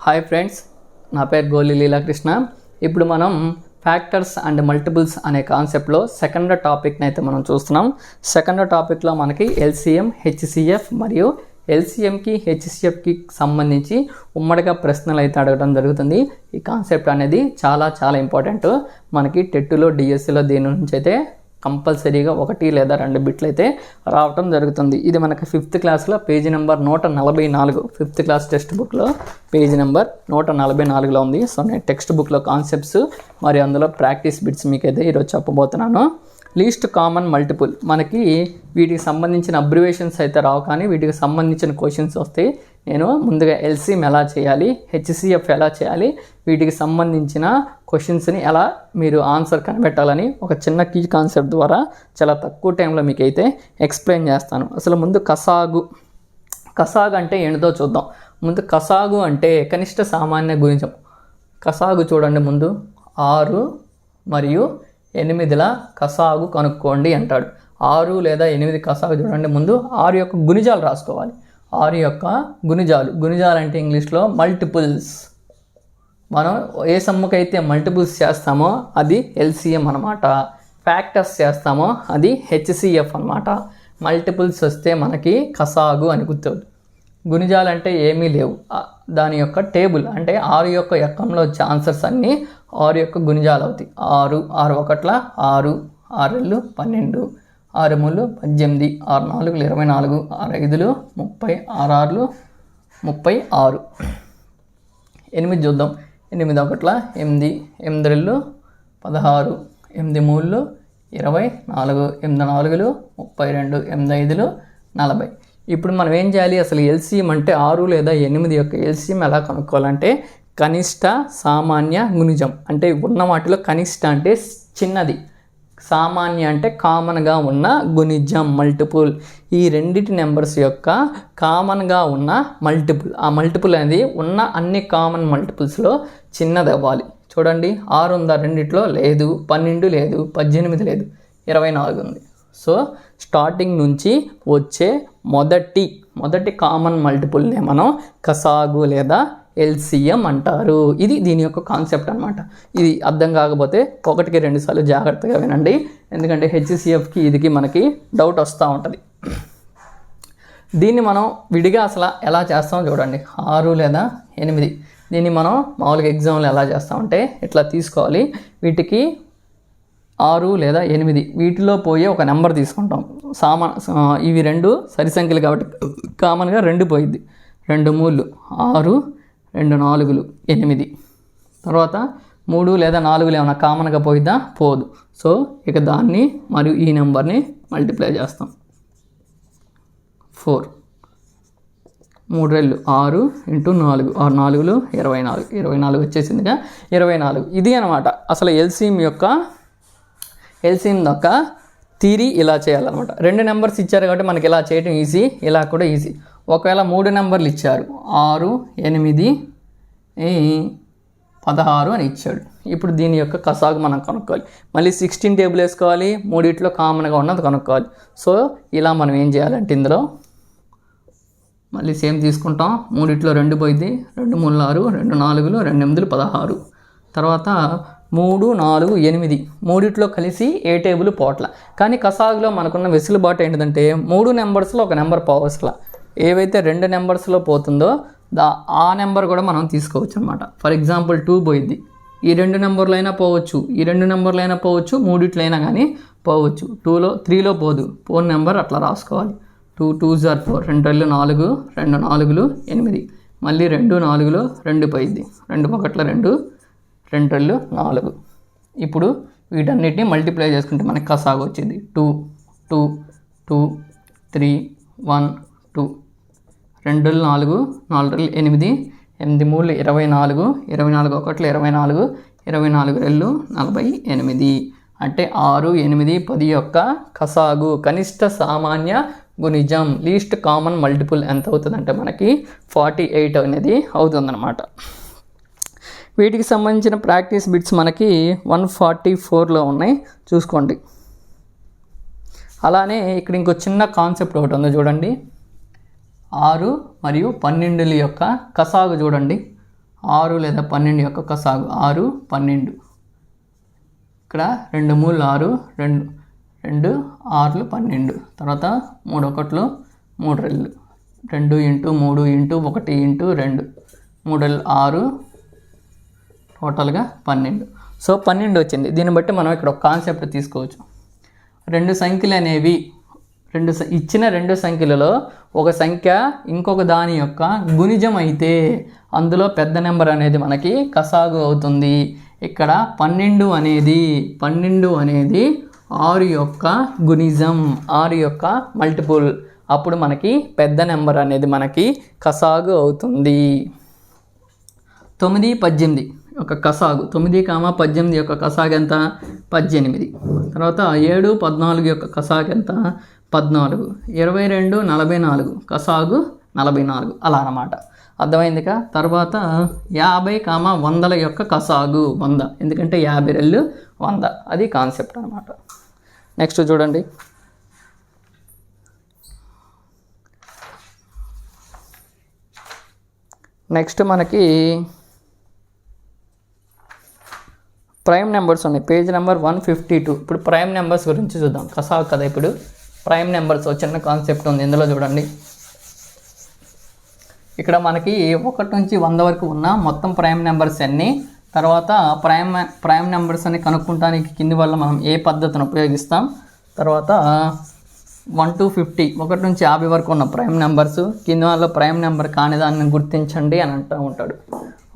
Hi friends, నా పేరు గోలి లీలాకృష్ణ. ఇప్పుడు మనం ఫ్యాక్టర్స్ అండ్ మల్టిపుల్స్ అనే కాన్సెప్ట్లో సెకండ్ టాపిక్ని అయితే మనం చూస్తున్నాం. సెకండ్ టాపిక్లో మనకి ఎల్సిఎం, హెచ్సిఎఫ్ మరియు ఎల్సిఎంకి హెచ్సిఎఫ్కి సంబంధించి ఉమ్మడిగా ప్రశ్నలు అయితే అడగడం జరుగుతుంది. ఈ కాన్సెప్ట్ అనేది చాలా చాలా ఇంపార్టెంట్. మనకి టెట్లో, డిఎస్సిలో దీని నుంచి అయితే కంపల్సరీగా 1 లేదా 2 బిట్లు అయితే రావటం జరుగుతుంది. ఇది మనకి 5th క్లాస్లో page number 144, 5th class text బుక్లో పేజీ నెంబర్ 144లో ఉంది. సో నేను టెక్స్ట్ బుక్లో కాన్సెప్ట్స్ మరియు అందులో ప్రాక్టీస్ బిట్స్ మీకైతే ఈరోజు చెప్పబోతున్నాను. లీస్ట్ కామన్ మల్టిపుల్, మనకి వీటికి సంబంధించిన అబ్రివేషన్స్ అయితే రావు, కానీ వీటికి సంబంధించిన క్వశ్చన్స్ వస్తాయి. నేను ముందుగా ఎల్సిఎం ఎలా చేయాలి, హెచ్సిఎఫ్ ఎలా చేయాలి, వీటికి సంబంధించిన క్వశ్చన్స్ని ఎలా మీరు ఆన్సర్ కనిపెట్టాలని ఒక చిన్న కీ కాన్సెప్ట్ ద్వారా చాలా తక్కువ టైంలో మీకైతే ఎక్స్ప్లెయిన్ చేస్తాను. అసలు ముందు కసాగు అంటే ఏంటో చూద్దాం. ముందు కసాగు అంటే కనిష్ట సామాన్య గుణిజం. కసాగు చూడండి, ముందు 6 మరియు 8ల కసాగు కనుక్కోండి అంటాడు. 6 లేదా 8 కసాగు చూడండి. ముందు 6 యొక్క గుణిజాలు రాసుకోవాలి. 6 యొక్క గుణిజాలు అంటే ఇంగ్లీష్లో మల్టిపుల్స్. మనం ఏ సమ్ముకైతే మల్టిపుల్స్ చేస్తామో అది ఎల్సిఎం అనమాట. ఫ్యాక్టర్స్ చేస్తామో అది హెచ్సిఎఫ్ అనమాట. మల్టిపుల్స్ వస్తే మనకి కసాగు అని గుర్తుంది. గుణిజాలు అంటే ఏమీ లేవు, దాని యొక్క టేబుల్ అంటే 6 యొక్క ఎక్కంలో వచ్చే ఆన్సర్స్ అన్నీ 6 యొక్క గుణిజాలు అవుతాయి. 6, 6 ఒకట్ల 6, 6 2 12, 6 3 18, 6 4 24, 6 5 30, 6 6 36. 8 చూద్దాం. 8 ఒకట్ల 8, 8 2 16, 8 3 24, 8 4 32, 8 5 40. ఇప్పుడు మనం ఏం చేయాలి? అసలు ఎల్సిఎం అంటే 6 లేదా 8 యొక్క ఎల్సిఎం ఎలా కనుక్కోవాలంటే కనిష్ట సామాన్య గుణిజం అంటే ఉన్న వాటిలో కనిష్ట అంటే చిన్నది, సామాన్య అంటే కామన్గా ఉన్న గుణిజం మల్టిపుల్. ఈ రెండిటి నెంబర్స్ యొక్క కామన్గా ఉన్న మల్టిపుల్, ఆ మల్టిపుల్ అనేది ఉన్న అన్ని కామన్ మల్టిపుల్స్లో చిన్నది అవ్వాలి. చూడండి, 6 ఉందా? రెండిట్లో లేదు. 12 లేదు, 18 లేదు, 24 ఉంది. సో స్టార్టింగ్ నుంచి వచ్చే మొదటి కామన్ మల్టిపుల్నే మనం కసాగు లేదా ఎల్సిఎం అంటారు. ఇది దీని యొక్క కాన్సెప్ట్ అనమాట. ఇది అర్థం కాకపోతే 1కి 2 సార్లు జాగ్రత్తగా వినండి, ఎందుకంటే హెచ్సిఎఫ్కి ఇదికి మనకి డౌట్ వస్తూ ఉంటుంది. దీన్ని మనం విడిగా అసలు ఎలా చేస్తామో చూడండి. 6 లేదా 8, దీన్ని మనం మామూలుగా ఎగ్జామ్లో ఎలా చేస్తామంటే ఇట్లా తీసుకోవాలి. వీటికి 6 లేదా 8 వీటిలో పోయే ఒక నెంబర్ తీసుకుంటాం. ఇవి 2 సరి సంఖ్యలు కాబట్టి కామన్గా 2 పోయిద్ది. 2 3 6, 2 4 8. తర్వాత 3 లేదా 4 ఏమైనా కామన్గా పోయిద్దా? పోదు. సో ఇక దాన్ని మరియు ఈ నెంబర్ని మల్టిప్లై చేస్తాం. 4 3 2 6 × 4, 6 4 24, 24 వచ్చేసిందిగా 24. ఇది అనమాట అసలు ఎల్సిఎం యొక్క థియరీ. ఇలా చేయాలన్నమాట. 2 నెంబర్స్ ఇచ్చారు కాబట్టి మనకి ఇలా చేయడం ఈజీ, ఇలా కూడా ఈజీ. ఒకవేళ 3 నెంబర్లు ఇచ్చారు, 6 8 16 అని ఇచ్చాడు. ఇప్పుడు దీని యొక్క కసాగు మనం కనుక్కోవాలి. మళ్ళీ 16 టేబుల్ వేసుకోవాలి, 3 కామన్గా ఉన్నది కనుక్కోవాలి. సో ఇలా మనం ఏం చేయాలంటే ఇందులో మళ్ళీ సేమ్ తీసుకుంటాం. 3 2 పోయింది, 2 3 6, 2 4 2 8 16. తర్వాత 3 4 8, 3 కలిసి ఏ టేబుల్ పోట్ల. కానీ కసాగులో మనకున్న వెసులుబాటు ఏంటిదంటే 3 నెంబర్స్లో ఒక నెంబర్ పోవసల. ఏవైతే 2 నెంబర్స్లో పోతుందో ఆ నెంబర్ కూడా మనం తీసుకోవచ్చు అనమాట. ఫర్ ఎగ్జాంపుల్ 2 పోయిద్ది, ఈ 2 నెంబర్లు అయినా పోవచ్చు, ఈ 2 నెంబర్లు అయినా పోవచ్చు, 3 కానీ పోవచ్చు. 3లో పోదు, 4 నెంబర్ అట్లా రాసుకోవాలి. 2 2 4, 2 4, 2 4 8. మళ్ళీ 2 4 2 పోయిద్ది, 2 1 2, 2 4. ఇప్పుడు వీటన్నిటిని మల్టిప్లై చేసుకుంటే మనకి కసాగు వచ్చింది. 2 2 2 3 1 2, 2 4 4 8, 8 3 24, 24 1 24, 24 2 48. అంటే 6 8 10 యొక్క కసాగు కనిష్ట సామాన్య గుణిజం లీస్ట్ కామన్ మల్టిపుల్ ఎంత అవుతుందంటే మనకి 48 అనేది అవుతుందన్నమాట. వీటికి సంబంధించిన ప్రాక్టీస్ బిట్స్ మనకి 144లో ఉన్నాయి, చూసుకోండి. అలానే ఇక్కడ ఇంకో చిన్న కాన్సెప్ట్ ఒకటి ఉంది చూడండి. 6 మరియు 12 యొక్క కసాగు చూడండి. 6 లేదా 12 యొక్క కసాగు 6, 12. ఇక్కడ 2 3 6, 2 6 12. తర్వాత 3 1 3 2. 2 × 3 × 1 × 2. 3 6, టోటల్గా 12. సో 12 వచ్చింది. దీన్ని బట్టి మనం ఇక్కడ ఒక కాన్సెప్ట్ తీసుకోవచ్చు. రెండు సంఖ్యలు అనేవి ఇచ్చిన రెండు సంఖ్యలలో ఒక సంఖ్య ఇంకొక దాని యొక్క గుణిజం అయితే అందులో పెద్ద నెంబర్ అనేది మనకి కసాగు అవుతుంది. ఇక్కడ 12 అనేది 6 యొక్క గుణిజం, 6 యొక్క మల్టిపుల్. అప్పుడు మనకి పెద్ద నెంబర్ అనేది మనకి కసాగు అవుతుంది. 9 18 ఒక కసాగు. 9, 18 యొక్క కసాగు ఎంత? 18. తర్వాత 7 14 యొక్క కసాగు ఎంత? 14. 22 44 కసాగు 44. అలా అన్నమాట. అర్థమైందిగా? తర్వాత 50, 100 యొక్క కసాగు 100. ఎందుకంటే 50 రెళ్ళు 100. అది కాన్సెప్ట్ అన్నమాట. నెక్స్ట్ చూడండి. నెక్స్ట్ మనకి ప్రైమ్ నెంబర్స్ ఉన్నాయి. Page number 152. ఇప్పుడు ప్రైమ్ నెంబర్స్ గురించి చూద్దాం. కసాగు కదా ఇప్పుడు. ప్రైమ్ నెంబర్స్ చిన్న కాన్సెప్ట్ ఉంది ఇందులో. చూడండి, ఇక్కడ మనకి 1 నుంచి 100 వరకు ఉన్న మొత్తం ప్రైమ్ నెంబర్స్ అన్నీ. తర్వాత ప్రైమ్ నెంబర్స్ అని కనుక్కుంటానికి కింది వల్ల మనం ఏ పద్ధతిని ఉపయోగిస్తాం. తర్వాత 1 to 50, 1 నుంచి 50 వరకు ఉన్న ప్రైమ్ నెంబర్స్. కింది వల్ల ప్రైమ్ నెంబర్ కాని దాన్ని గుర్తించండి అని అంటూ ఉంటాడు.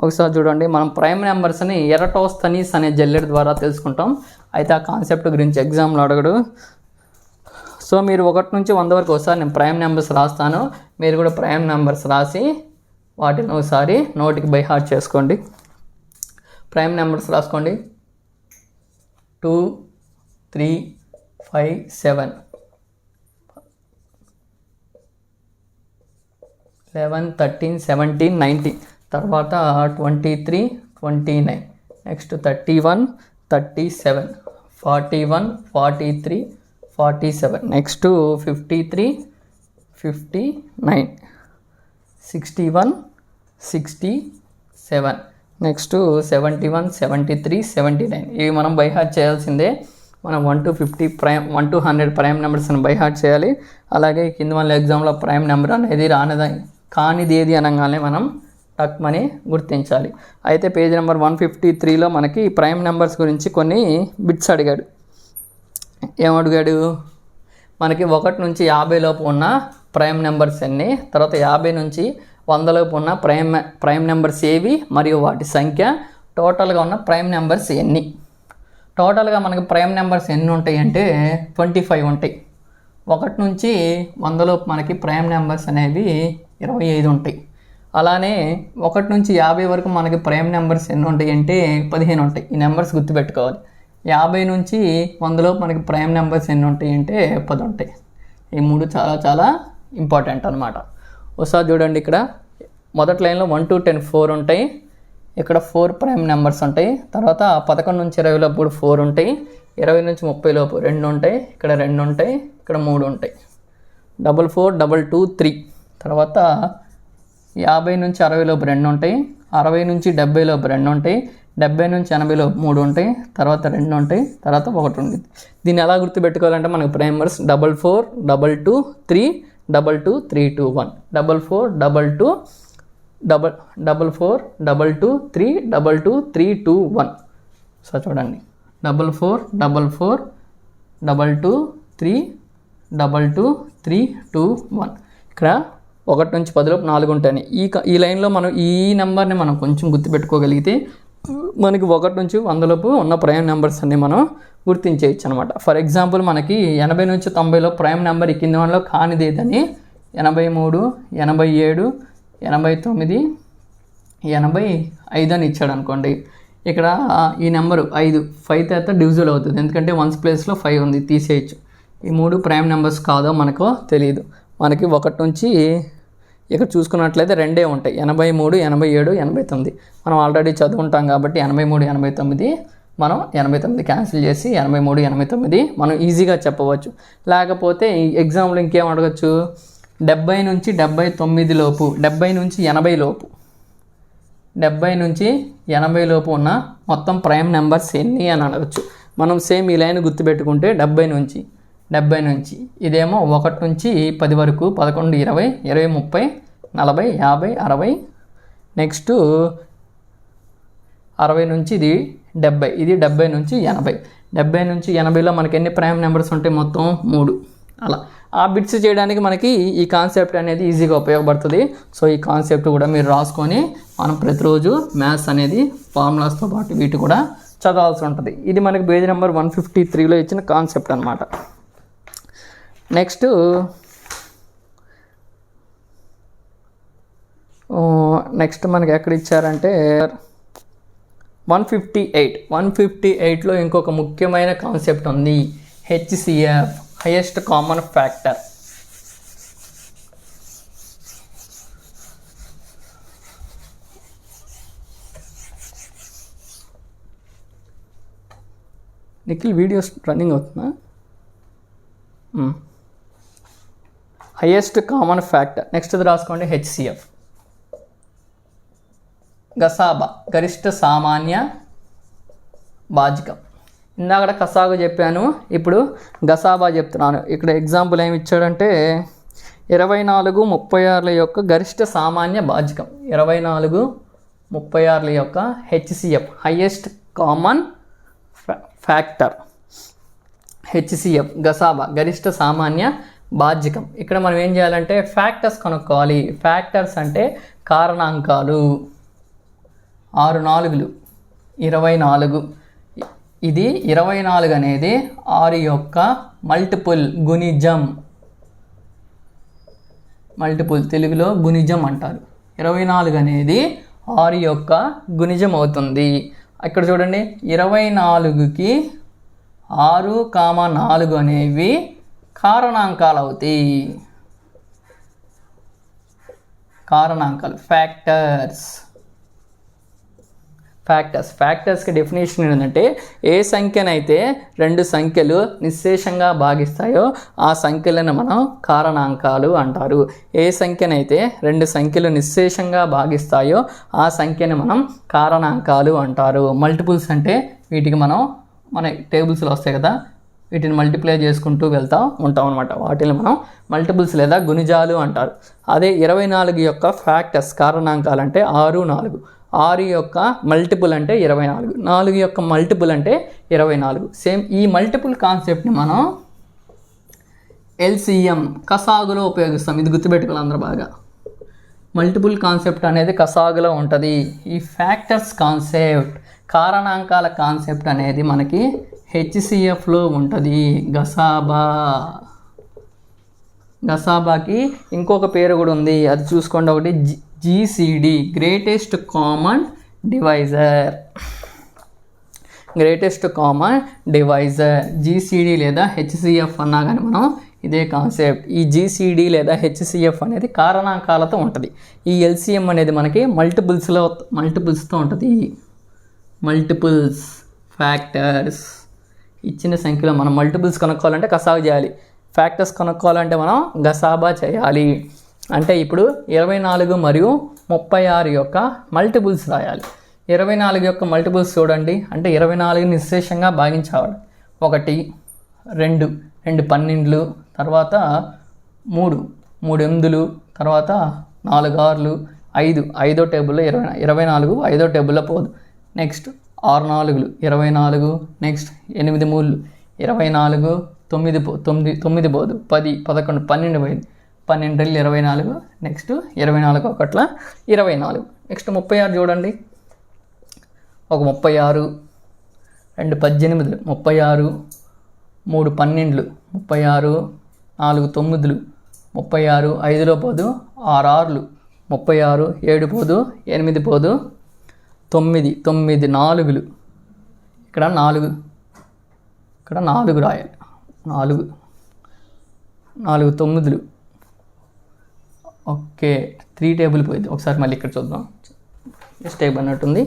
ఒకసారి చూడండి, మనం ప్రైమ్ నెంబర్స్ని ఎరటోస్తనీస్ అనే జల్లెడ ద్వారా తెలుసుకుంటాం. అయితే ఆ కాన్సెప్ట్ గురించి ఎగ్జామ్లో అడగడు. సో మీరు 1 నుంచి 100 వరకు ఒకసారి నేను ప్రైమ్ నెంబర్స్ రాస్తాను. మీరు కూడా ప్రైమ్ నెంబర్స్ రాసి వాటిని ఒకసారి నోటికి బై హార్ట్ చేసుకోండి. ప్రైమ్ నెంబర్స్ రాసుకోండి. 2 3 5 7 11 13 17 19. తర్వాత 23 29. నెక్స్ట్ 31 37 41 43 47. నెక్స్ట్ 53 59 61 67. నెక్స్ట్ 71 73 79. ఇవి మనం బై హార్ట్ చేయాల్సిందే. మనం 1 to 50 ప్రైమ్ 1 to 100 ప్రైమ్ నెంబర్స్ని బై హార్ట్ చేయాలి. అలాగే కింద వాళ్ళ ఎగ్జామ్లో ప్రైమ్ నెంబర్ అనేది కానిది ఏది అనగానే మనం టక్మని గుర్తించాలి. అయితే పేజ్ నెంబర్ 153లో మనకి ప్రైమ్ నెంబర్స్ గురించి కొన్ని బిట్స్ అడిగాడు. ఏమడిగాడు? మనకి 1 నుంచి 50 లోపు ఉన్న ప్రైమ్ నెంబర్స్ ఎన్ని, తర్వాత 50 నుంచి 100 లోపు ఉన్న ప్రైమ్ నెంబర్స్ ఏవి మరియు వాటి సంఖ్య, టోటల్గా ఉన్న ప్రైమ్ నెంబర్స్ ఎన్ని. టోటల్గా మనకి ప్రైమ్ నెంబర్స్ ఎన్ని ఉంటాయి అంటే 25 ఉంటాయి. 1 నుంచి 100 లోపు మనకి ప్రైమ్ నెంబర్స్ అనేవి 25 ఉంటాయి. అలానే 1 నుంచి 50 వరకు మనకి ప్రైమ్ నెంబర్స్ ఎన్ని ఉంటాయి అంటే 15 ఉంటాయి. ఈ నెంబర్స్ గుర్తుపెట్టుకోవాలి. 50 నుంచి 100 లోపు మనకి ప్రైమ్ నెంబర్స్ ఎన్ని ఉంటాయి అంటే 10 ఉంటాయి. ఈ 3 చాలా చాలా ఇంపార్టెంట్ అనమాట. ఒకసారి చూడండి, ఇక్కడ మొదటి లైన్లో 1 to 10 4 ఉంటాయి. ఇక్కడ 4 ప్రైమ్ నెంబర్స్ ఉంటాయి. తర్వాత 11 నుంచి 20 లోపు 4 ఉంటాయి. 20 నుంచి 30 లోపు 2 ఉంటాయి. ఇక్కడ 2 ఉంటాయి. ఇక్కడ 3 ఉంటాయి. 4 4 2 2 3. తర్వాత 50 నుంచి 60 లోపు 2 ఉంటాయి. 60 నుంచి 70 లోపు 2 ఉంటాయి. 70 నుంచి 80 లోపు 3 ఉంటాయి. తర్వాత 2 ఉంటాయి. తర్వాత 1 ఉంది. దీన్ని ఎలా గుర్తుపెట్టుకోవాలంటే మనకు ప్రైమర్స్ 4 4 2 2 3 2 2 3 2 1 4 4 2 2 4 4 2 2 3 2 2 3 2 1. సో చూడండి, 4 4 4 4 2 2 3 2 2 3 2 1. ఇక్కడ 1 నుంచి 10 లోపు 4 ఉంటాయి. ఈ లైన్లో మనం ఈ నెంబర్ని మనం కొంచెం గుర్తుపెట్టుకోగలిగితే మనకి 1 నుంచి 100 లోపు ఉన్న ప్రైమ్ నెంబర్స్ అన్ని మనం గుర్తించేయచ్చు అనమాట. ఫర్ ఎగ్జాంపుల్ మనకి 80 నుంచి 90లో ప్రైమ్ నెంబర్ ఈ కింద వాళ్ళలో కానిది ఏదని 83 87 89 85 అని ఇచ్చాడు అనుకోండి. ఇక్కడ ఈ నెంబరు 5 తర్వాత డివిజిబుల్ అవుతుంది. ఎందుకంటే 1s ప్లేస్లో 5 ఉంది, తీసేయచ్చు. ఈ 3 ప్రైమ్ నెంబర్స్ కాదో మనకు తెలియదు. మనకి 1 నుంచి ఇక్కడ చూసుకున్నట్లయితే 2 ఉంటాయి, 83 87 89. మనం ఆల్రెడీ చదువుకుంటాం కాబట్టి 83 89 మనం 89 క్యాన్సిల్ చేసి 83 89 మనం ఈజీగా చెప్పవచ్చు. లేకపోతే ఈ ఎగ్జాంపుల్ ఇంకేం అడగచ్చు, 70 నుంచి 79 లోపు 70 నుంచి 80 లోపు 70 నుంచి 80 లోపు ఉన్న మొత్తం ప్రైమ్ నెంబర్స్ ఎన్ని అని అడగచ్చు. మనం సేమ్ ఈ లైన్ గుర్తుపెట్టుకుంటే 70 నుంచి ఇదేమో 1 నుంచి 10 వరకు 11, 20, 20, 30, 40, 50, 60. నెక్స్ట్ 60 నుంచి ఇది 70, ఇది 70 నుంచి 80. 70 నుంచి 80లో మనకి ఎన్ని ప్రైమ్ నెంబర్స్ ఉంటాయి? మొత్తం 3. అలా ఆ బిట్స్ చేయడానికి మనకి ఈ కాన్సెప్ట్ అనేది ఈజీగా ఉపయోగపడుతుంది. సో ఈ కాన్సెప్ట్ కూడా మీరు రాసుకొని మనం ప్రతిరోజు మ్యాథ్స్ అనేది ఫార్ములాస్తో పాటు వీటి కూడా చదవాల్సి ఉంటుంది. ఇది మనకి పేజ్ నెంబర్ 153లో ఇచ్చిన కాన్సెప్ట్ అనమాట. నెక్స్ట్ మనకి ఎక్కడ ఇచ్చారంటే 158లో ఇంకొక ముఖ్యమైన కాన్సెప్ట్ ఉంది, HCF, highest common factor. Nikhil videos running అవుతుందా? Highest common factor. నెక్స్ట్ రాసుకోండి హెచ్సిఎఫ్. గసాబా, గరిష్ట సామాన్య భాజకం. ఇందాక కసాగు చెప్పాను, ఇప్పుడు గసాబా చెప్తున్నాను. ఇక్కడ ఎగ్జాంపుల్ ఏమి ఇచ్చాడంటే 24, 36 యొక్క గరిష్ట సామాన్య భాజకం. 24, 36 యొక్క HCF, highest common factor. HCF గసాబా, గరిష్ట సామాన్య భాజకం. ఇక్కడ మనం ఏం చేయాలంటే ఫ్యాక్టర్స్ కనుక్కోవాలి. ఫ్యాక్టర్స్ అంటే కారణాంకాలు. 6 4లు 24. ఇది 24 అనేది 6 యొక్క మల్టిపుల్, గుణిజం. మల్టిపుల్ తెలుగులో గుణిజం అంటారు. 24 అనేది 6 యొక్క గుణిజం అవుతుంది. ఇక్కడ చూడండి 24కి 6, 4 అనేవి కారణాంకాలు అవుతాయి. కారణాంకాలు ఫ్యాక్టర్స్కి డెఫినేషన్ ఏంటంటే ఏ సంఖ్యనైతే 2 సంఖ్యలు నిశ్శేషంగా భాగిస్తాయో ఆ సంఖ్యలను మనం కారణాంకాలు అంటారు. ఏ సంఖ్యనైతే 2 సంఖ్యలు నిశ్శేషంగా భాగిస్తాయో ఆ సంఖ్యను మనం కారణాంకాలు అంటారు. మల్టిపుల్స్ అంటే వీటికి మన టేబుల్స్లో వస్తాయి కదా, వీటిని మల్టిప్లై చేసుకుంటూ ఉంటాం అనమాట. వాటిని మనం మల్టిపుల్స్ లేదా గుణిజాలు అంటారు. అదే 24 యొక్క ఫ్యాక్టర్స్, కారణాంకాలు అంటే 6 4. 6 యొక్క మల్టిపుల్ అంటే 24, 4 యొక్క మల్టిపుల్ అంటే 24. సేమ్ ఈ మల్టిపుల్ కాన్సెప్ట్ని మనం ఎల్సిఎం, కసాగులో ఉపయోగిస్తాం. ఇది గుర్తుపెట్టుకోవాలి అందరూ బాగా. మల్టిపుల్ కాన్సెప్ట్ అనేది కసాగులో ఉంటుంది. ఈ ఫ్యాక్టర్స్ కాన్సెప్ట్, కారణాంకాల కాన్సెప్ట్ అనేది మనకి హెచ్సిఎఫ్లో ఉంటుంది. గసాబాకి ఇంకొక పేరు కూడా ఉంది, అది చూసుకోండి. ఒకటి GCD, greatest common divisor. GCD లేదా హెచ్సిఎఫ్ అన్నా కానీ మనం ఇదే కాన్సెప్ట్. ఈ జీసీడీ లేదా హెచ్సిఎఫ్ అనేది కారణాంకాలతో ఉంటుంది. ఈ ఎల్సిఎం అనేది మనకి మల్టిపుల్స్తో ఉంటుంది. Multiples factors. ఇచ్చిన సంఖ్యలో మనం మల్టిపుల్స్ కనుక్కోవాలంటే కసాగు చేయాలి, ఫ్యాక్టర్స్ కనుక్కోవాలంటే మనం గసాబా చేయాలి. అంటే ఇప్పుడు 24 మరియు 36 యొక్క మల్టిపుల్స్ రాయాలి. 24 యొక్క మల్టిపుల్స్ చూడండి. అంటే 24 నిశ్శేషంగా భాగించాలి. 1 2 2 12, తర్వాత 3 8, తర్వాత 4 6, 5 5వ టేబుల్లో 24 5వ టేబుల్లో పోదు. నెక్స్ట్ 6 4, 24. నెక్స్ట్ 8 3, 24. 9 పోదు. 10 11 12 పోయింది. 12 24. నెక్స్ట్ 24 1 24. నెక్స్ట్ 36 చూడండి. 1 36, 2 18, 36, 3 12, 36, 4 9, 36, 5లో పోదు. 6 6, 36, 7 పోదు. 8 పోదు. 9 4. ఇక్కడ 4 రాయాలి. 4 9. ఓకే, 3 టేబుల్ పోయింది. ఒకసారి మళ్ళీ ఇక్కడ చూద్దాం. మిస్టేక్ అన్నట్టుంది.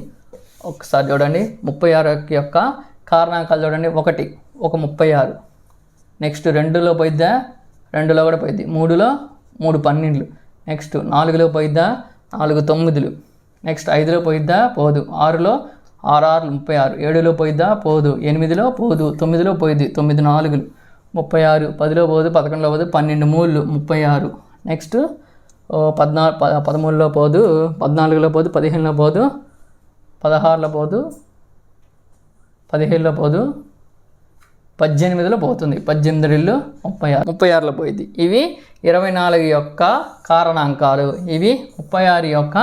ఒకసారి చూడండి. 36 యొక్క కారణాంకాలు చూడండి. 1 36. నెక్స్ట్ 2లో పోయిద్దా? 2లో కూడా పోయిద్ది. 3లో 3 12. నెక్స్ట్ 4లో పోయిద్దా? 4 9. నెక్స్ట్ 5లో పోయిద్దా పోదు, 6లో 6 6 36, 7లో పోయిద్దా పోదు, 8లో పోదు, 9లో పోయిద్ది, 9 4 36, 10లో పోదు, 11లో పోదు, 12 3 36, నెక్స్ట్ 13లో పోదు, 14లో పోదు, 15లో పోదు, 16లో పోదు, 17లో పోదు, 18లో పోతుంది, 18 2 36, 36లో పోయింది. ఇవి 24 యొక్క కారణాంకాలు, ఇవి 36 యొక్క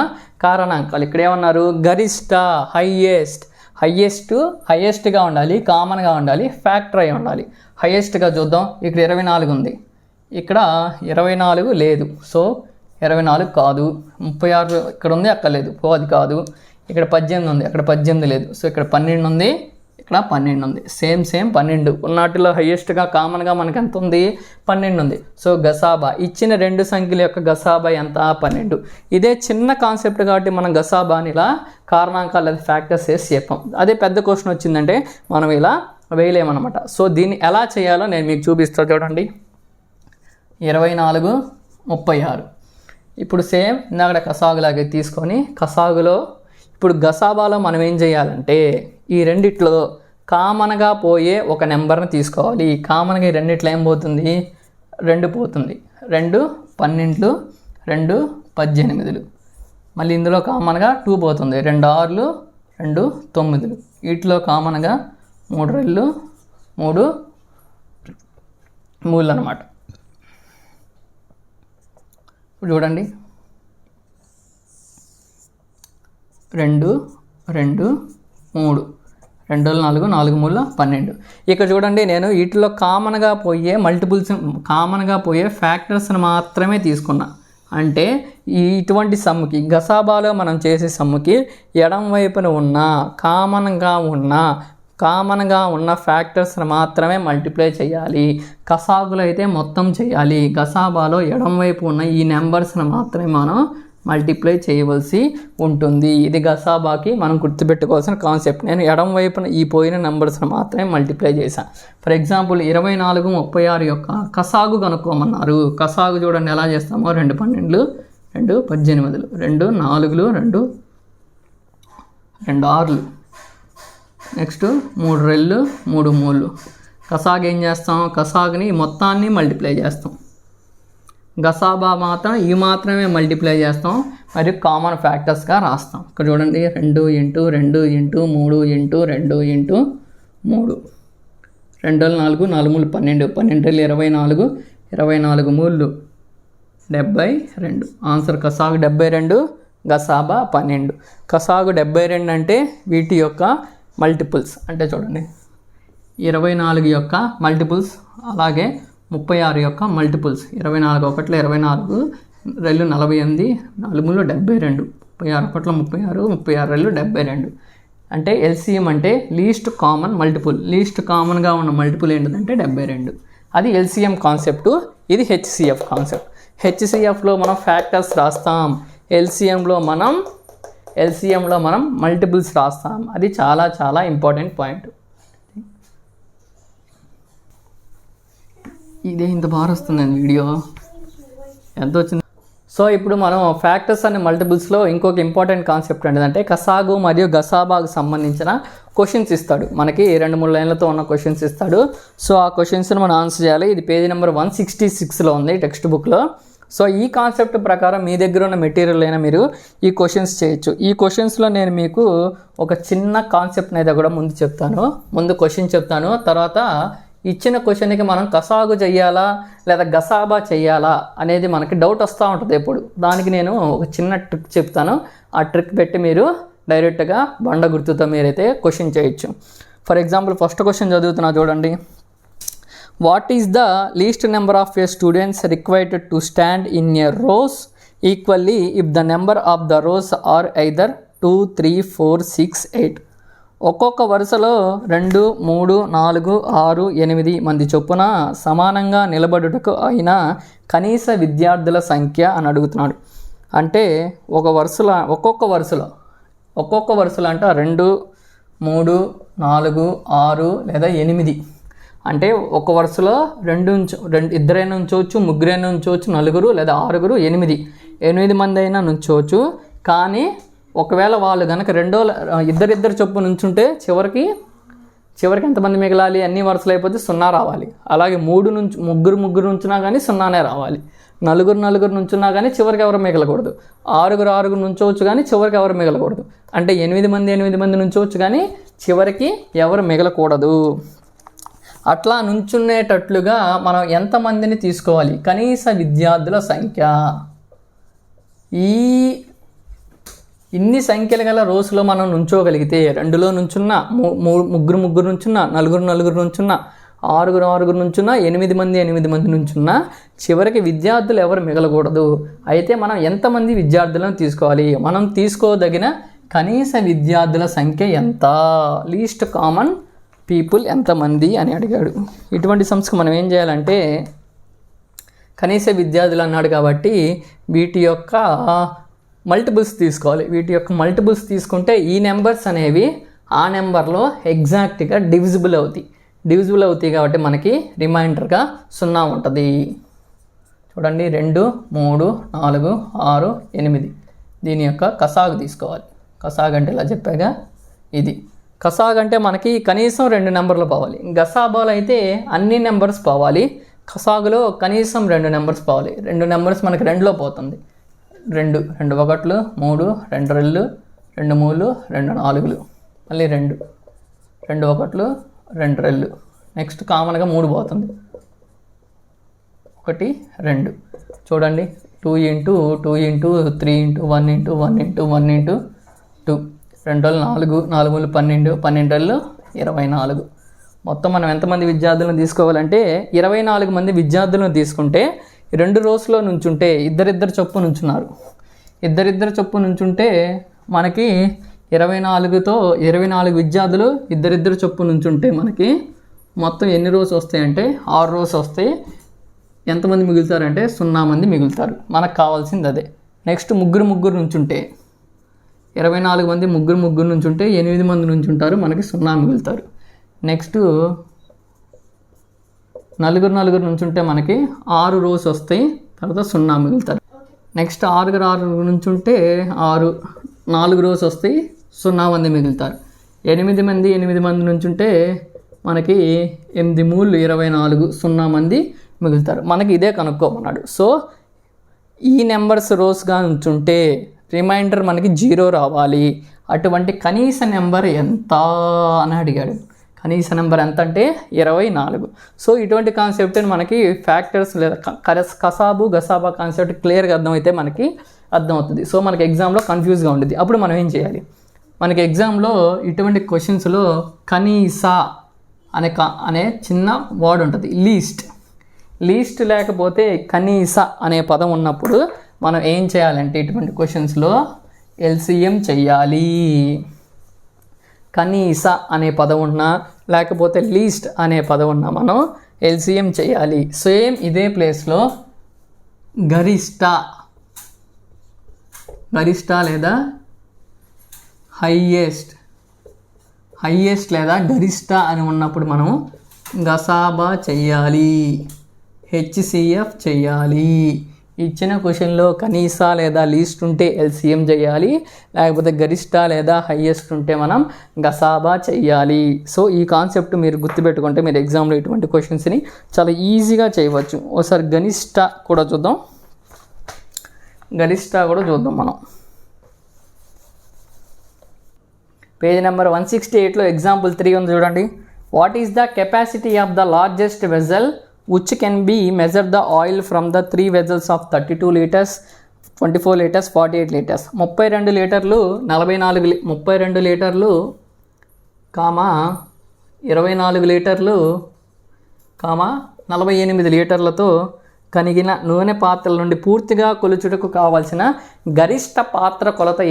కారణాంకాలు. ఇక్కడ ఏమన్నారు, గరిష్ట హైయెస్ట్గా ఉండాలి, కామన్గా ఉండాలి, ఫ్యాక్టర్ అయి ఉండాలి. హైయెస్ట్గా చూద్దాం, ఇక్కడ 24 ఉంది, ఇక్కడ 24 లేదు, సో 24 కాదు. 36 ఇక్కడ ఉంది, అక్కడ లేదు, అది కాదు. ఇక్కడ 18 ఉంది, అక్కడ 18 లేదు, సో ఇక్కడ 12 ఉంది, ఇక్కడ 12 ఉంది. సేమ్ 12 ఉన్నటిలో హైయెస్ట్గా కామన్గా మనకి ఎంత ఉంది, 12 ఉంది. సో గసాబా ఇచ్చిన 2 సంఖ్యల యొక్క గసాబా ఎంత, 12. ఇదే చిన్న కాన్సెప్ట్ కాబట్టి మనం గసాబాని ఇలా కారణాంకాలు లేదా ఫ్యాక్టర్స్ వేసి చెప్పాం. అదే పెద్ద క్వశ్చన్ వచ్చిందంటే మనం ఇలా వేయలేమన్నమాట. సో దీన్ని ఎలా చేయాలో నేను మీకు చూపిస్తాను చూడండి. 24 36. ఇప్పుడు సేమ్ ఇందాక కసాగులాగే తీసుకొని కసాగులో ఇప్పుడు గసాబాలో మనం ఏం చేయాలంటే ఈ రెండిట్లో కామన్గా పోయే ఒక నెంబర్ని తీసుకోవాలి. కామన్గా ఈ రెండిట్లో ఏం పోతుంది, 2 పోతుంది. 2 12, 2 18. మళ్ళీ ఇందులో కామన్గా 2 పోతుంది. 2 6, 2 9. వీటిలో కామన్గా 3 2 3 3 అనమాట. ఇప్పుడు చూడండి 2 2 3, 2 4 4 3 12. ఇక్కడ చూడండి నేను వీటిలో కామన్గా పోయే మల్టిపుల్స్, కామన్గా పోయే ఫ్యాక్టర్స్ని మాత్రమే తీసుకున్నా. అంటే ఇటువంటి సమ్ముకి గసాబాలో మనం చేసే సమ్ముకి ఎడం వైపున ఉన్న కామన్గా ఉన్న ఫ్యాక్టర్స్ని మాత్రమే మల్టిప్లై చేయాలి. కసాగులో అయితే మొత్తం చేయాలి. గసాబాలో ఎడం వైపు ఉన్న ఈ నెంబర్స్ని మాత్రమే మనం మల్టిప్లై చేయవలసి ఉంటుంది. ఇది గసాబాకి మనం గుర్తుపెట్టుకోవాల్సిన కాన్సెప్ట్. నేను ఎడం వైపున ఈ పోయిన నెంబర్స్ని మాత్రమే మల్టిప్లై చేశాను. ఫర్ ఎగ్జాంపుల్ 24 36 యొక్క కసాగు కనుక్కోమన్నారు. కసాగు చూడండి ఎలా చేస్తామో, 2 12, 2 18, 2 4, 2 6, నెక్స్ట్ 3 2 3 3. కసాగు ఏం చేస్తాం, కసాగుని మొత్తాన్ని మల్టిప్లై చేస్తాం. గసాబా మాత్రం ఇవి మాత్రమే మల్టిప్లై చేస్తాం, మరియు కామన్ ఫ్యాక్టర్స్గా రాస్తాం. ఇక్కడ చూడండి 2 into 2 into 3 into 2 into 3, 2 4 4 3 12, 12 24, 24 3 72. Answer కసాగు 72, గసాబా 12. కసాగు 72 అంటే వీటి యొక్క మల్టిపుల్స్. అంటే చూడండి 24 యొక్క మల్టిపుల్స్, అలాగే 36 యొక్క మల్టిపుల్స్. 24 1 24, 2 48, 4 3 72, 36 1 36, 36 2 72. అంటే ఎల్సిఎం అంటే లీస్ట్ కామన్ మల్టిపుల్. లీస్ట్ కామన్గా ఉన్న మల్టిపుల్ ఏంటంటే 72. అది ఎల్సిఎం కాన్సెప్టు. ఇది హెచ్సిఎఫ్ కాన్సెప్ట్. హెచ్సిఎఫ్లో మనం ఫ్యాక్టర్స్ రాస్తాం, ఎల్సిఎంలో మనం మల్టిపుల్స్ రాస్తాం. అది చాలా చాలా ఇంపార్టెంట్ పాయింట్. ఇదే ఇంత బాగా వస్తుందండి వీడియో, ఎంత వచ్చింది. సో ఇప్పుడు మనం ఫ్యాక్టర్స్ అనే మల్టిపుల్స్లో ఇంకొక ఇంపార్టెంట్ కాన్సెప్ట్ ఏంటంటే కసాగు మరియు గసాబాకు సంబంధించిన క్వశ్చన్స్ ఇస్తాడు. మనకి 2-3 లైన్లతో ఉన్న క్వశ్చన్స్ ఇస్తాడు. సో ఆ క్వశ్చన్స్ని మనం ఆన్సర్ చేయాలి. ఇది పేజీ నెంబర్ 166లో ఉంది టెక్స్ట్ బుక్లో. సో ఈ కాన్సెప్ట్ ప్రకారం మీ దగ్గర ఉన్న మెటీరియల్ అయినా మీరు ఈ క్వశ్చన్స్ చేయొచ్చు. ఈ క్వశ్చన్స్లో నేను మీకు ఒక చిన్న కాన్సెప్ట్ని అయితే కూడా ముందు చెప్తాను. ముందు క్వశ్చన్ చెప్తాను, తర్వాత ఇచ్చిన క్వశ్చన్కి మనం కసాగు చెయ్యాలా లేదా గసాబా చెయ్యాలా అనేది మనకి డౌట్ వస్తూ ఉంటుంది ఎప్పుడు. దానికి నేను ఒక చిన్న ట్రిక్ చెప్తాను. ఆ ట్రిక్ పెట్టి మీరు డైరెక్ట్గా బండ గుర్తుతో మీరైతే క్వశ్చన్ చేయొచ్చు. ఫర్ ఎగ్జాంపుల్ ఫస్ట్ క్వశ్చన్ చదువుతున్నా చూడండి. What is the least number of a students required to stand in a rows equally if the number of the rows are either 2 3 4 6 8. ఒక్కొక్క వరుసలో 2 3 4 6 8 మంది చొప్పున సమానంగా నిలబడుటకు అయిన కనీస విద్యార్థుల సంఖ్య అని అడుగుతున్నాడు. అంటే ఒక్కొక్క వరుసలో అంటే 2 3 4 6 లేదా 8. అంటే ఒక వరుసలో ఇద్దరైనా ఉంచవచ్చు, ముగ్గురైనా ఉంచవచ్చు, 4 లేదా 6 8 మంది అయినా ఉంచవచ్చు. కానీ ఒకవేళ వాళ్ళు కనుక ఇద్దరిద్దరు చొప్పున నుంచుంటే చివరికి ఎంతమంది మిగలాలి, అన్ని వరుసలు అయిపోతే 0 రావాలి. అలాగే ముగ్గురు నుంచున్నా కానీ 0నే రావాలి. నలుగురు నుంచున్నా కానీ చివరికి ఎవరు మిగలకూడదు. 6 నుంచోవచ్చు కానీ చివరికి ఎవరు మిగలకూడదు. అంటే 8 మంది నుంచోవచ్చు కానీ చివరికి ఎవరు మిగలకూడదు. అట్లా నుంచునేటట్లుగా మనం ఎంతమందిని తీసుకోవాలి? కనీస విద్యార్థుల సంఖ్య. ఇన్ని సంఖ్యలు గల రోస్లో మనం నుంచోగలిగితే 2లో నుంచున్నా, ముగ్గురు నుంచున్నా, నలుగురు నుంచున్నా, 6 నుంచున్నా, 8 మంది నుంచున్నా చివరికి విద్యార్థులు ఎవరు మిగలకూడదు. అయితే మనం ఎంతమంది విద్యార్థులను తీసుకోవాలి? మనం తీసుకోదగిన కనీస విద్యార్థుల సంఖ్య ఎంత? లీస్ట్ కామన్ పీపుల్ ఎంతమంది అని అడిగాడు. ఇటువంటి సంస్థకు మనం ఏం చేయాలంటే కనీస విద్యార్థులు అన్నాడు కాబట్టి వీటి యొక్క మల్టిపుల్స్ తీసుకోవాలి. వీటి యొక్క మల్టిపుల్స్ తీసుకుంటే ఈ నెంబర్స్ అనేవి ఆ నెంబర్లో ఎగ్జాక్ట్గా డివిజిబుల్ అవుతాయి కాబట్టి మనకి రిమైండర్గా 0 ఉంటుంది. చూడండి 2, 3, 4, 6, 8 దీని యొక్క కసాగు తీసుకోవాలి. కసాగు అంటే ఇలా చెప్పాగా ఇది. కసాగు అంటే మనకి కనీసం 2 నెంబర్లు పోవాలి. గసాబాలు అయితే అన్ని నెంబర్స్ పోవాలి. కసాగులో కనీసం 2 నెంబర్స్ పోవాలి. 2 నెంబర్స్ మనకి 2లో పోతుంది. 2 1 3, 2 2 2 3 2 4 మళ్ళీ 2 1 2 2 నెక్స్ట్ కామన్గా 3 పోతుంది. 1 2 చూడండి 2 × 2 × 3 × 1 × 1 × 1 × 2 2 4 4 12 12 24. మొత్తం మనం ఎంతమంది విద్యార్థులను తీసుకోవాలంటే 24 మంది విద్యార్థులను తీసుకుంటే 2 రోస్లో నుంచుంటే ఇద్దరిద్దరు చొప్పున నుంచున్నారు. ఇద్దరిద్దరు చొప్పున నుంచుంటే మనకి 24 విద్యార్థులు ఇద్దరిద్దరు చొప్పున నుంచుంటే మనకి మొత్తం ఎన్ని రోస్ వస్తాయంటే 6 రోస్ వస్తాయి. ఎంతమంది మిగులుతారంటే 0 మంది మిగులుతారు. మనకు కావాల్సింది అదే. నెక్స్ట్ ముగ్గురు నుంచుంటే 24 మంది ముగ్గురు నుంచుంటే 8 మంది నుంచుంటారు, మనకి 0 మిగులుతారు. నెక్స్ట్ నలుగురు నుంచుంటే మనకి 6 రోస్ వస్తాయి, తర్వాత 0 మిగులుతారు. నెక్స్ట్ 6 నుంచుంటే 4 రోస్ వస్తాయి, 0 మంది మిగులుతారు. 8 మంది నుంచుంటే మనకి 8 3 24 0 మంది మిగులుతారు. మనకి ఇదే కనుక్కోమన్నాడు. సో ఈ నెంబర్స్ రోస్గా నుంచుంటే రిమైండర్ మనకి 0 రావాలి. అటువంటి కనీస నెంబర్ ఎంత అని అడిగాడు. కనీస నెంబర్ ఎంత అంటే 24. సో ఇటువంటి కాన్సెప్ట్ మనకి ఫ్యాక్టర్స్ లేదా గసాబా కాన్సెప్ట్ క్లియర్గా అర్థమైతే మనకి అర్థమవుతుంది. సో మనకి ఎగ్జామ్లో కన్ఫ్యూజ్గా ఉండేది. అప్పుడు మనం ఏం చేయాలి? మనకి ఎగ్జామ్లో ఇటువంటి క్వశ్చన్స్లో కనీస అనే చిన్న వర్డ్ ఉంటుంది. లీస్ట్ లేకపోతే కనీస అనే పదం ఉన్నప్పుడు మనం ఏం చేయాలంటే ఇటువంటి క్వశ్చన్స్లో ఎల్సిఎం చెయ్యాలి. కనీస అనే పదం ఉన్నా లేకపోతే లీస్ట్ అనే పదం ఉన్నా మనం ఎల్సిఎం చేయాలి. సేమ్ ఇదే ప్లేస్లో గరిష్ట లేదా హైయెస్ట్ లేదా గరిష్ట అని ఉన్నప్పుడు మనం గసాబా చెయ్యాలి, హెచ్సిఎఫ్ చెయ్యాలి. ఇచ్చిన క్వశ్చన్లో కనీస లేదా లీస్ట్ ఉంటే ఎల్సిఎం చేయాలి, లేకపోతే గరిష్ట లేదా హైయెస్ట్ ఉంటే మనం గసాబా చెయ్యాలి. సో ఈ కాన్సెప్ట్ మీరు గుర్తుపెట్టుకుంటే మీరు ఎగ్జామ్లో ఇటువంటి క్వశ్చన్స్ని చాలా ఈజీగా చేయవచ్చు. ఒకసారి గరిష్ట కూడా చూద్దాం మనం. పేజ్ నెంబర్ 168లో ఎగ్జాంపుల్ 3 ఉంది చూడండి. What is the capacity of the largest vessel which can be measure the oil from the 3 vessels of 32 liters, 24 liters, 48 liters. 32 లీటర్లు 32 లీటర్లు 24 లీటర్లు 48 లీటర్లతో కనిగిన నూనె పాత్రల నుండి పూర్తిగా కొలుచుటకు కావాల్సిన గరిష్ట పాత్ర కొలత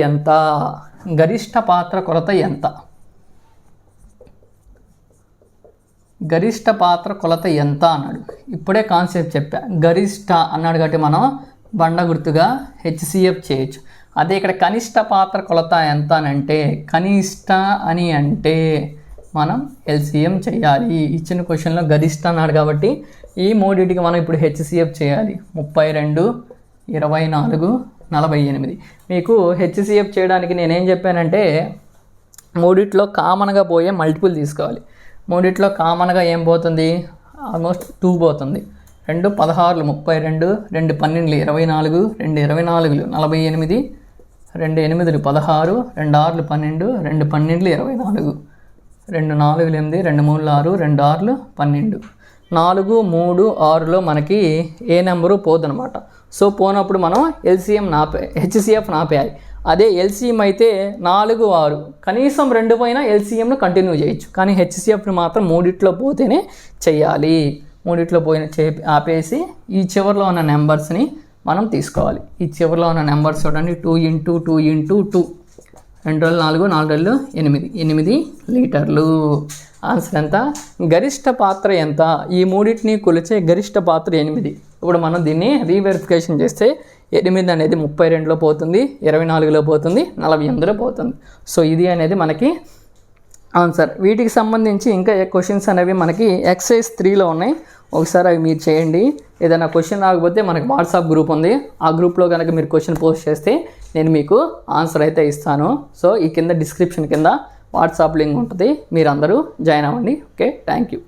ఎంత అన్నాడు. ఇప్పుడే కాన్సెప్ట్ చెప్పా. గరిష్ట అన్నాడు కాబట్టి మనం బండ గుర్తుగా హెచ్సిఎఫ్ చేయొచ్చు. అదే ఇక్కడ కనిష్ట పాత్ర కొలత ఎంత అని అంటే కనిష్ట అని అంటే మనం ఎల్సిఎం చేయాలి. ఇచ్చిన క్వశ్చన్లో గరిష్ట అన్నాడు కాబట్టి ఈ మూడింటికి మనం ఇప్పుడు హెచ్సిఎఫ్ చేయాలి. 32, 24, 48. మీకు హెచ్సిఎఫ్ చేయడానికి నేనేం చెప్పానంటే మూడిట్లో కామన్గా పోయే మల్టిపుల్ తీసుకోవాలి. మూడిట్లో కామన్గా ఏం పోతుంది, ఆల్మోస్ట్ 2 పోతుంది. 2 16 32, 2 12 24, 2 24 48, 2 8 16, 2 6 12, 2 12 24, 2 4 8, 2 3 6, 2 6 12. 4 3 6లో మనకి ఏ నెంబరు పోదనమాట. సో పోనప్పుడు మనం హెచ్సిఎఫ్ నాపేయాలి. అదే ఎల్సిఎం అయితే 4 6 కనీసం 2 పోయినా ఎల్సిఎంను కంటిన్యూ చేయొచ్చు. కానీ హెచ్సిఎఫ్ని మాత్రం మూడిట్లో పోతేనే చెయ్యాలి. మూడిట్లో ఆపేసి ఈ చివరిలో ఉన్న నెంబర్స్ని మనం తీసుకోవాలి. ఈ చివరిలో ఉన్న నెంబర్స్ చూడండి, 2 × 2 × 2, 2 4 4 8 లీటర్లు. ఆన్సర్ ఎంత? గరిష్ట పాత్ర ఎంత? ఈ మూడింటిని కొలిచే గరిష్ట పాత్ర 8. ఇప్పుడు మనం దీన్ని రీవెరిఫికేషన్ చేస్తే 8 అనేది 32లో పోతుంది, 24లో పోతుంది, 48లో పోతుంది. సో ఇది అనేది మనకి ఆన్సర్. వీటికి సంబంధించి ఇంకా క్వశ్చన్స్ అనేవి మనకి ఎక్సర్సైజ్ 3లో ఉన్నాయి. ఒకసారి అవి మీరు చేయండి. ఏదైనా క్వశ్చన్ రాకపోతే మనకి వాట్సాప్ గ్రూప్ ఉంది. ఆ గ్రూప్లో కనుక మీరు క్వశ్చన్ పోస్ట్ చేస్తే నేను మీకు ఆన్సర్ అయితే ఇస్తాను. సో ఈ కింద డిస్క్రిప్షన్ కింద వాట్సాప్ లింక్ ఉంటుంది, మీరు అందరూ జాయిన్ అవ్వండి. Okay, thank you.